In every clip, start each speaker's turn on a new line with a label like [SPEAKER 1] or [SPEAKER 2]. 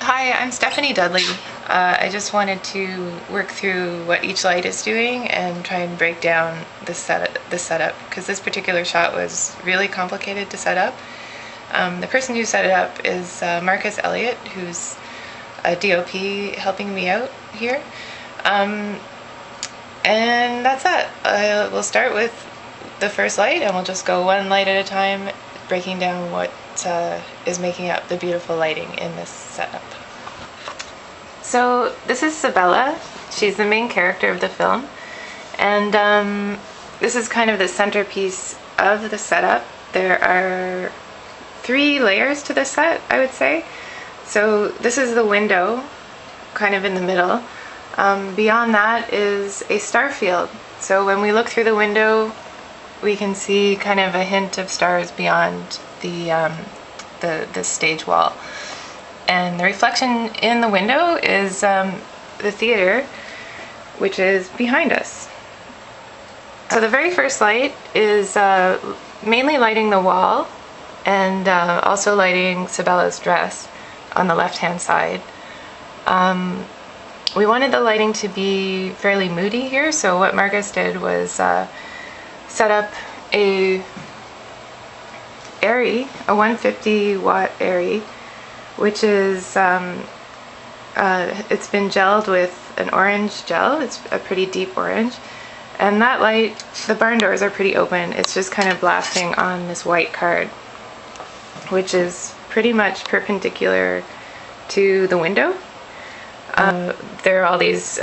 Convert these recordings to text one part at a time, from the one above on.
[SPEAKER 1] Hi, I'm Stephanie Dudley. I just wanted to work through what each light is doing and try and break down the setup, because this particular shot was really complicated to set up. The person who set it up is Marcus Elliott, who's a DOP helping me out here. And that's it. We'll start with the first light and we'll just go one light at a time, breaking down what is making up the beautiful lighting in this setup. So this is Sabella. She's the main character of the film, and this is kind of the centerpiece of the setup. There are 3 layers to the set, I would say. So this is the window, kind of in the middle. Beyond that is a star field. So when we look through the window, we can see kind of a hint of stars beyond the stage wall. And the reflection in the window is the theater, which is behind us. So the very first light is mainly lighting the wall and also lighting Sabella's dress on the left-hand side. We wanted the lighting to be fairly moody here, so what Marcus did was set up a ARRI, a 150 watt ARRI, which is it's been gelled with an orange gel. It's a pretty deep orange, and that light, the barn doors are pretty open. It's just kind of blasting on this white card, which is pretty much perpendicular to the window. There are all these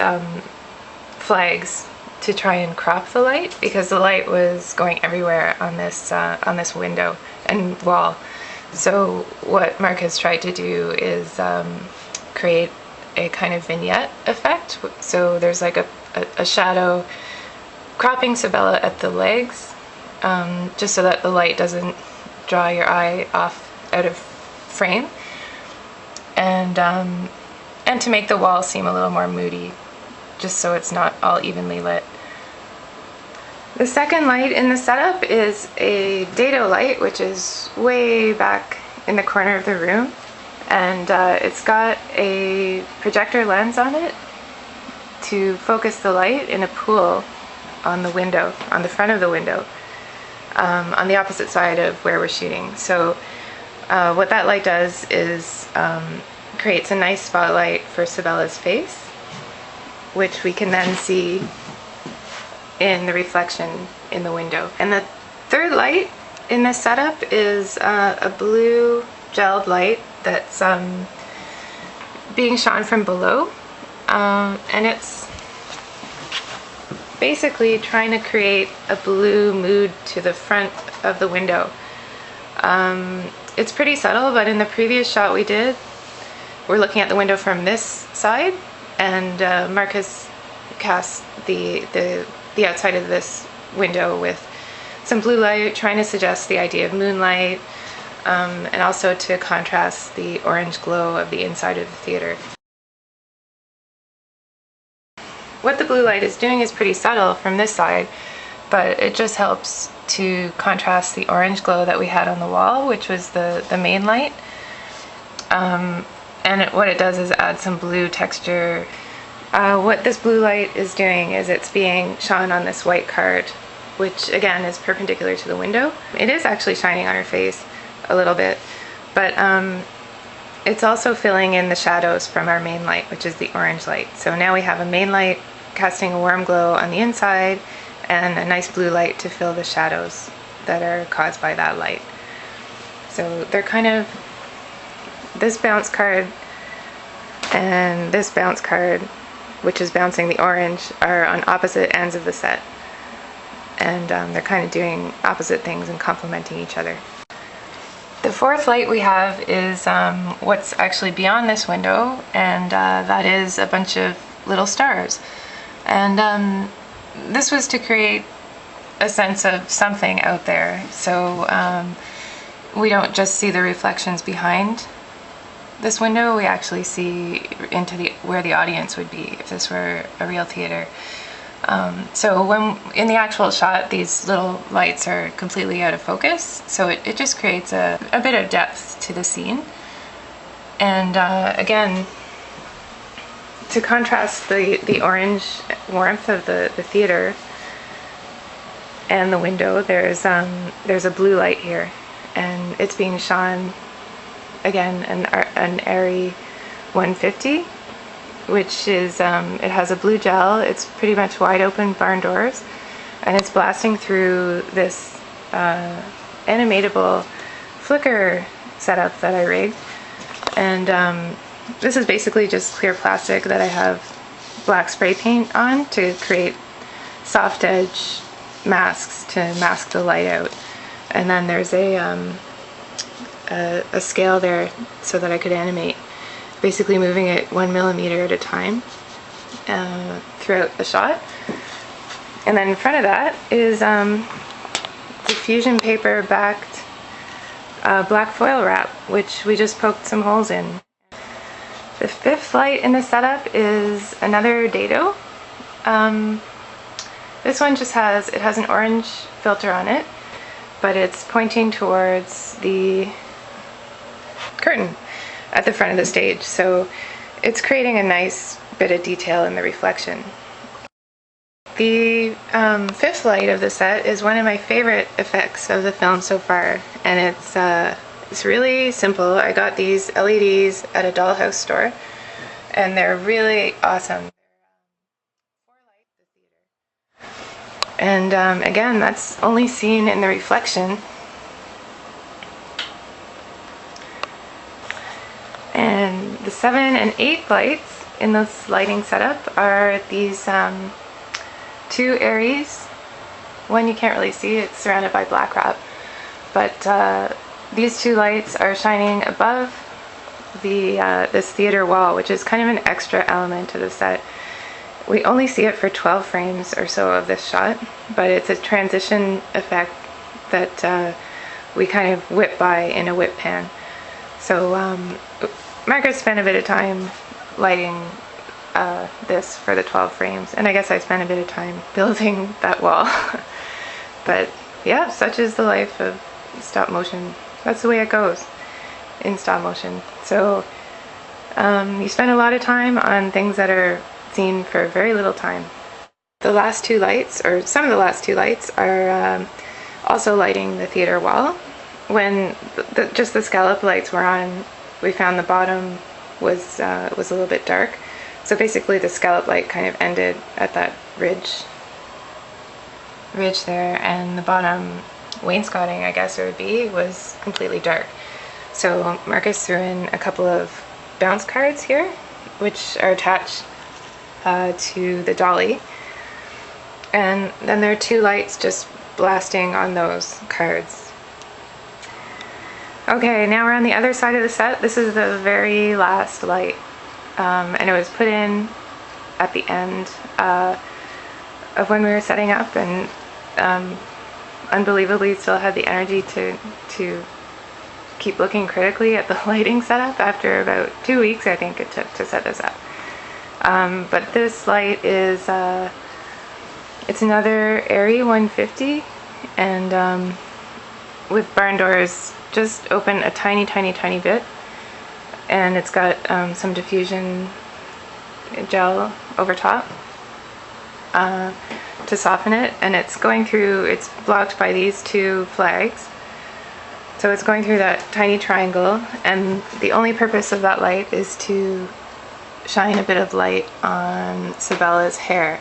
[SPEAKER 1] flags to try and crop the light, because the light was going everywhere on this window and wall. So what Marcus tried to do is create a kind of vignette effect. So there's like a shadow cropping Sabella at the legs, just so that the light doesn't draw your eye out of frame, and to make the wall seem a little more moody, just so it's not all evenly lit. The second light in the setup is a dado light, which is way back in the corner of the room, and it's got a projector lens on it to focus the light in a pool on the window, on the front of the window, on the opposite side of where we're shooting. So what that light does is creates a nice spotlight for Sabella's face, which we can then see in the reflection in the window. And the third light in this setup is a blue gelled light that's being shone from below, and it's basically trying to create a blue mood to the front of the window. It's pretty subtle, but in the previous shot we did, we're looking at the window from this side, and Marcus cast the outside of this window with some blue light, trying to suggest the idea of moonlight, and also to contrast the orange glow of the inside of the theater. What the blue light is doing is pretty subtle from this side, but it just helps to contrast the orange glow that we had on the wall, which was the main light. And what it does is add some blue texture. What this blue light is doing is it's being shone on this white card, which again is perpendicular to the window. It is actually shining on her face a little bit, but it's also filling in the shadows from our main light, which is the orange light. So now we have a main light casting a warm glow on the inside and a nice blue light to fill the shadows that are caused by that light. So they're kind of, this bounce card and this bounce card, which is bouncing the orange, are on opposite ends of the set, and they're kind of doing opposite things and complementing each other. The fourth light we have is what's actually beyond this window, and that is a bunch of little stars. And this was to create a sense of something out there, so we don't just see the reflections behind this window, we actually see into where the audience would be if this were a real theater. So when in the actual shot, these little lights are completely out of focus, so it just creates a bit of depth to the scene. And again, to contrast the orange warmth of the theater and the window, there's a blue light here, and it's being shone again an Airy 150, which is it has a blue gel. It's pretty much wide open barn doors, and it's blasting through this animatable flicker setup that I rigged. And this is basically just clear plastic that I have black spray paint on to create soft edge masks to mask the light out. And then there's a scale there so that I could animate, basically moving it 1 millimeter at a time throughout the shot. And then in front of that is diffusion paper backed black foil wrap, which we just poked some holes in. The fifth light in the setup is another dado. This one just has an orange filter on it, but it's pointing towards the curtain at the front of the stage, so it's creating a nice bit of detail in the reflection. The fifth light of the set is one of my favorite effects of the film so far, and it's really simple. I got these LEDs at a dollhouse store, and they're really awesome. And again, that's only seen in the reflection. And the 7 and 8 lights in this lighting setup are these two Aries. One you can't really see, it's surrounded by black wrap, but these two lights are shining above this theater wall, which is kind of an extra element to the set. We only see it for 12 frames or so of this shot, but it's a transition effect that we kind of whip by in a whip pan. So Marcus spent a bit of time lighting this for the 12 frames, and I guess I spent a bit of time building that wall. But yeah, such is the life of stop motion. That's the way it goes in stop motion. So you spend a lot of time on things that are seen for very little time. The last two lights, or some of the last two lights, are also lighting the theater wall. When just the scallop lights were on, we found the bottom was a little bit dark. So basically the scallop light kind of ended at that ridge there, and the bottom wainscoting, I guess it would be, was completely dark. So Marcus threw in a couple of bounce cards here, which are attached to the dolly, and then there are two lights just blasting on those cards. Okay, now we're on the other side of the set. This is the very last light, and it was put in at the end of when we were setting up, and unbelievably still had the energy to keep looking critically at the lighting setup after about 2 weeks, I think it took to set this up. But this light is it's another Airy 150, and with barn doors just open a tiny bit, and it's got some diffusion gel over top to soften it, and it's blocked by these two flags, so it's going through that tiny triangle, and the only purpose of that light is to shine a bit of light on Sabella's hair.